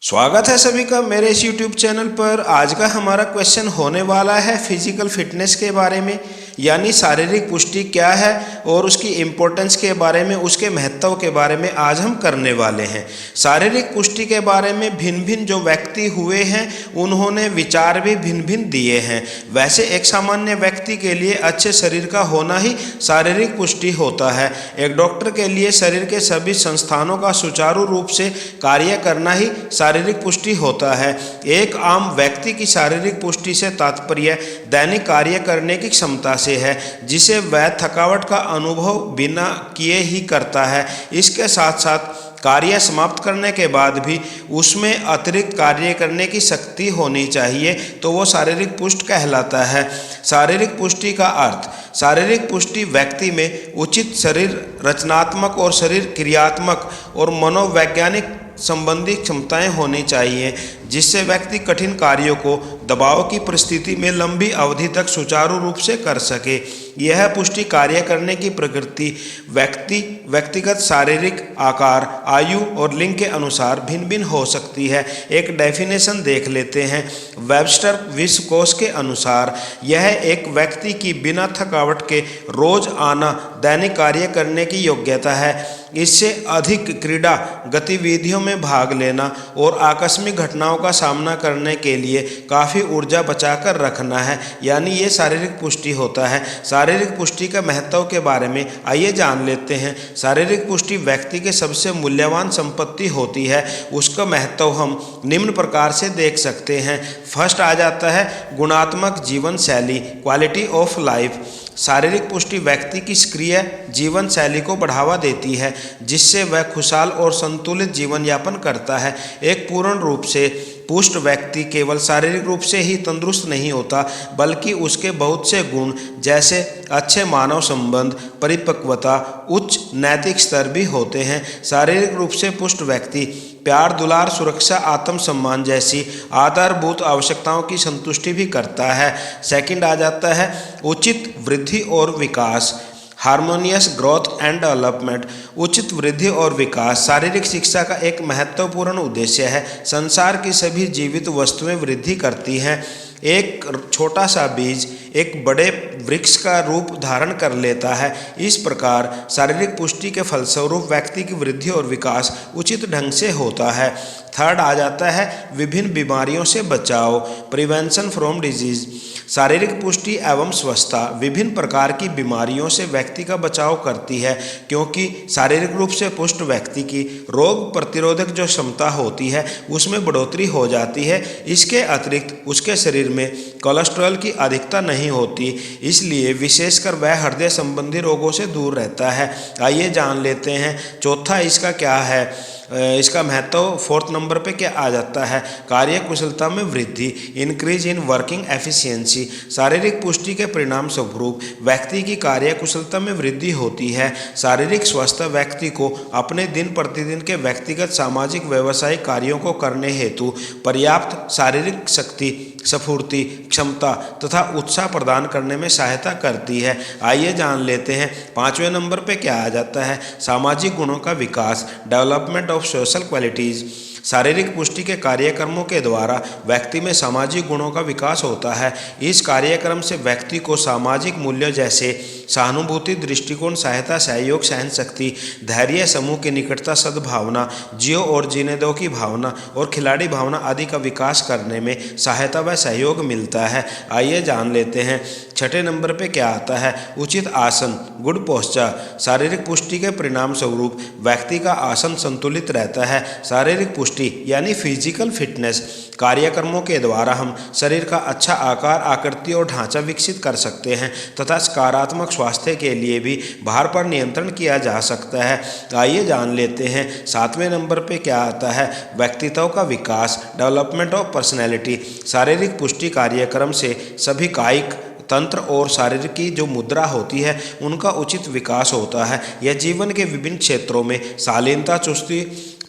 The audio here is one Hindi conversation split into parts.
स्वागत है सभी का मेरे इस YouTube चैनल पर। आज का हमारा क्वेश्चन होने वाला है फिजिकल फिटनेस के बारे में, यानी शारीरिक पुष्टि क्या है और उसकी इम्पोर्टेंस के बारे में, उसके महत्व के बारे में आज हम करने वाले हैं। शारीरिक पुष्टि के बारे में भिन्न भिन्न जो व्यक्ति हुए हैं उन्होंने विचार भी भिन्न भिन्न दिए हैं। वैसे एक सामान्य व्यक्ति के लिए अच्छे शरीर का होना ही शारीरिक पुष्टि होता है। एक डॉक्टर के लिए शरीर के सभी संस्थानों का सुचारू रूप से कार्य करना ही शारीरिक पुष्टि होता है। एक आम व्यक्ति की शारीरिक पुष्टि से तात्पर्य दैनिक कार्य करने की क्षमता से है, जिसे वह थकावट का अनुभव बिना किए ही करता है। इसके साथ साथ कार्य समाप्त करने के बाद भी उसमें अतिरिक्त कार्य करने की शक्ति होनी चाहिए, तो वो शारीरिक पुष्ट कहलाता है। शारीरिक पुष्टि का अर्थ: शारीरिक पुष्टि व्यक्ति में उचित शरीर रचनात्मक और शरीर क्रियात्मक और मनोवैज्ञानिक संबंधी क्षमताएं होनी चाहिए, जिससे व्यक्ति कठिन कार्यों को दबाव की परिस्थिति में लंबी अवधि तक सुचारू रूप से कर सके। यह पुष्टि कार्य करने की प्रकृति व्यक्तिगत शारीरिक आकार, आयु और लिंग के अनुसार भिन्न भिन्न हो सकती है। एक डेफिनेशन देख लेते हैं। वेबस्टर विश्वकोश के अनुसार यह एक व्यक्ति की बिना थकावट के रोज आना दैनिक कार्य करने की योग्यता है। इससे अधिक क्रीड़ा गतिविधियों में भाग लेना और आकस्मिक घटनाओं का सामना करने के लिए काफ़ी ऊर्जा बचाकर रखना है, यानी ये शारीरिक पुष्टि होता है। शारीरिक पुष्टि के महत्व के बारे में आइए जान लेते हैं। शारीरिक पुष्टि व्यक्ति के सबसे मूल्यवान संपत्ति होती है। उसका महत्व हम निम्न प्रकार से देख सकते हैं। फर्स्ट आ जाता है गुणात्मक जीवन शैली, क्वालिटी ऑफ लाइफ। शारीरिक पुष्टि व्यक्ति की सक्रिय जीवन शैली को बढ़ावा देती है, जिससे वह खुशहाल और संतुलित जीवन यापन करता है। एक पूर्ण रूप से पुष्ट व्यक्ति केवल शारीरिक रूप से ही तंदुरुस्त नहीं होता, बल्कि उसके बहुत से गुण जैसे अच्छे मानव संबंध, परिपक्वता, उच्च नैतिक स्तर भी होते हैं। शारीरिक रूप से पुष्ट व्यक्ति प्यार, दुलार, सुरक्षा, आत्मसम्मान जैसी आधारभूत आवश्यकताओं की संतुष्टि भी करता है। सेकंड आ जाता है उचित वृद्धि और विकास, हार्मोनियस ग्रोथ एंड डेवलपमेंट। उचित वृद्धि और विकास शारीरिक शिक्षा का एक महत्वपूर्ण उद्देश्य है। संसार की सभी जीवित वस्तुएं वृद्धि करती हैं। एक छोटा सा बीज एक बड़े वृक्ष का रूप धारण कर लेता है। इस प्रकार शारीरिक पुष्टि के फलस्वरूप व्यक्ति की वृद्धि और विकास उचित ढंग से होता है। थर्ड आ जाता है विभिन्न बीमारियों से बचाव, प्रिवेंशन फ्रॉम डिजीज। शारीरिक पुष्टि एवं स्वस्थता विभिन्न प्रकार की बीमारियों से व्यक्ति का बचाव करती है, क्योंकि शारीरिक रूप से पुष्ट व्यक्ति की रोग प्रतिरोधक जो क्षमता होती है उसमें बढ़ोतरी हो जाती है। इसके अतिरिक्त उसके शरीर में कोलेस्ट्रॉल की अधिकता नहीं होती, इसलिए विशेषकर वह हृदय संबंधी रोगों से दूर रहता है। आइए जान लेते हैं चौथा इसका क्या है। इसका महत्व फोर्थ नंबर पे क्या आ जाता है, कार्य कुशलता में वृद्धि, इंक्रीज इन वर्किंग एफिशिएंसी। शारीरिक पुष्टि के परिणाम स्वरूप व्यक्ति की कार्य कुशलता में वृद्धि होती है। शारीरिक स्वस्थ व्यक्ति को अपने दिन प्रतिदिन के व्यक्तिगत, सामाजिक, व्यावसायिक कार्यों को करने हेतु पर्याप्त शारीरिक शक्ति, स्फूर्ति, क्षमता तथा उत्साह प्रदान करने में सहायता करती है। आइए जान लेते हैं पांचवें नंबर पे क्या आ जाता है, सामाजिक गुणों का विकास, डेवलपमेंट ऑफ सोशल क्वालिटीज़। शारीरिक पुष्टि के कार्यक्रमों के द्वारा व्यक्ति में सामाजिक गुणों का विकास होता है। इस कार्यक्रम से व्यक्ति को सामाजिक मूल्यों जैसे सहानुभूति, दृष्टिकोण, सहायता, सहयोग, सहनशक्ति, धैर्य, समूह की निकटता, सद्भावना, जियो और जीने दो की भावना और खिलाड़ी भावना आदि का विकास करने में सहायता व सहयोग मिलता है। आइए जान लेते हैं छठे नंबर पे क्या आता है, उचित आसन, गुड पोस्चर। शारीरिक पुष्टि के परिणाम स्वरूप व्यक्ति का आसन संतुलित रहता है। शारीरिक पुष्टि यानी फिजिकल फिटनेस कार्यक्रमों के द्वारा हम शरीर का अच्छा आकार, आकृति और ढांचा विकसित कर सकते हैं तथा सकारात्मक स्वास्थ्य के लिए भी भार पर नियंत्रण किया जा सकता है। आइए जान लेते हैं सातवें नंबर पे क्या आता है, व्यक्तित्व का विकास, डेवलपमेंट ऑफ पर्सनैलिटी। शारीरिक पुष्टि कार्यक्रम से सभी कायिक तंत्र और शारीर की जो मुद्रा होती है उनका उचित विकास होता है। यह जीवन के विभिन्न क्षेत्रों में शालीनता, चुस्ती,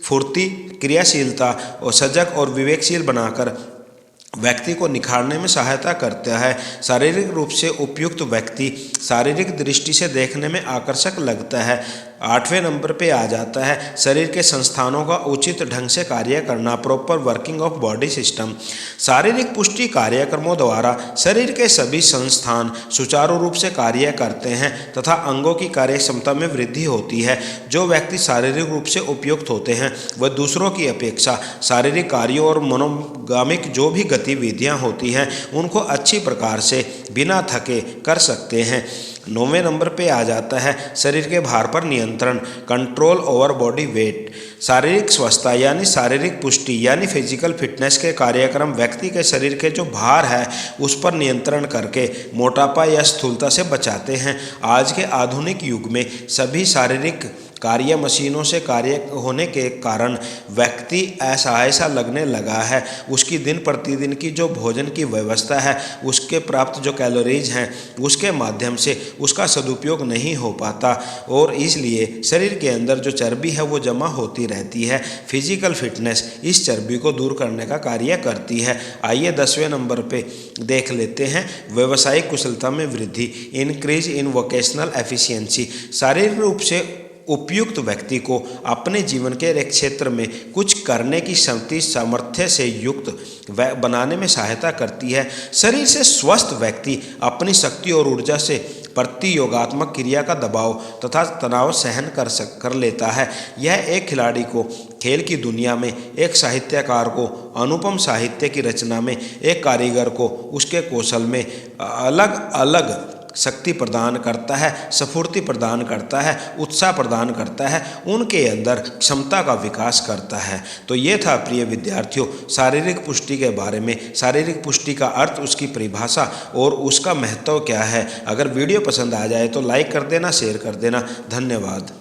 फुर्ती, क्रियाशीलता और सजग और विवेकशील बनाकर व्यक्ति को निखारने में सहायता करता है। शारीरिक रूप से उपयुक्त व्यक्ति शारीरिक दृष्टि से देखने में आकर्षक लगता है 8वें नंबर पे आ जाता है शरीर के संस्थानों का उचित ढंग से कार्य करना, proper working of body system. शारीरिक पुष्टि कार्यक्रमों द्वारा शरीर के सभी संस्थान सुचारू रूप से कार्य करते हैं तथा अंगों की कार्य क्षमता में वृद्धि होती है। जो व्यक्ति शारीरिक रूप से उपयुक्त होते हैं वह दूसरों की अपेक्षा शारीरिक कार्यों और मनोगामिक जो भी गतिविधियां होती हैं उनको अच्छी प्रकार से बिना थके कर सकते हैं। 9वें नंबर पे आ जाता है शरीर के भार पर नियंत्रण, कंट्रोल ओवर बॉडी वेट। शारीरिक स्वस्थता यानी शारीरिक पुष्टि यानी फिजिकल फिटनेस के कार्यक्रम व्यक्ति के शरीर के जो भार है उस पर नियंत्रण करके मोटापा या स्थूलता से बचाते हैं। आज के आधुनिक युग में सभी शारीरिक कार्य मशीनों से कार्य होने के कारण व्यक्ति ऐसा लगने लगा है, उसकी दिन प्रतिदिन की जो भोजन की व्यवस्था है उसके प्राप्त जो कैलोरीज हैं उसके माध्यम से उसका सदुपयोग नहीं हो पाता और इसलिए शरीर के अंदर जो चर्बी है वो जमा होती रहती है। फिजिकल फिटनेस इस चर्बी को दूर करने का कार्य करती है। आइए 10वें नंबर पे देख लेते हैं व्यावसायिक कुशलता में वृद्धि, इंक्रीज इन वोकेशनल एफिशिएंसी। शारीरिक रूप से उपयुक्त व्यक्ति को अपने जीवन के एक क्षेत्र में कुछ करने की शक्ति सामर्थ्य से युक्त बनाने में सहायता करती है। शरीर से स्वस्थ व्यक्ति अपनी शक्ति और ऊर्जा से प्रतियोगात्मक क्रिया का दबाव तथा तनाव सहन कर लेता है। यह एक खिलाड़ी को खेल की दुनिया में, एक साहित्यकार को अनुपम साहित्य की रचना में, एक कारीगर को उसके कौशल में अलग अलग शक्ति प्रदान करता है, स्फूर्ति प्रदान करता है, उत्साह प्रदान करता है, उनके अंदर क्षमता का विकास करता है। तो ये था प्रिय विद्यार्थियों शारीरिक पुष्टि के बारे में। शारीरिक पुष्टि का अर्थ, उसकी परिभाषा और उसका महत्व क्या है। अगर वीडियो पसंद आ जाए तो लाइक कर देना, शेयर कर देना। धन्यवाद।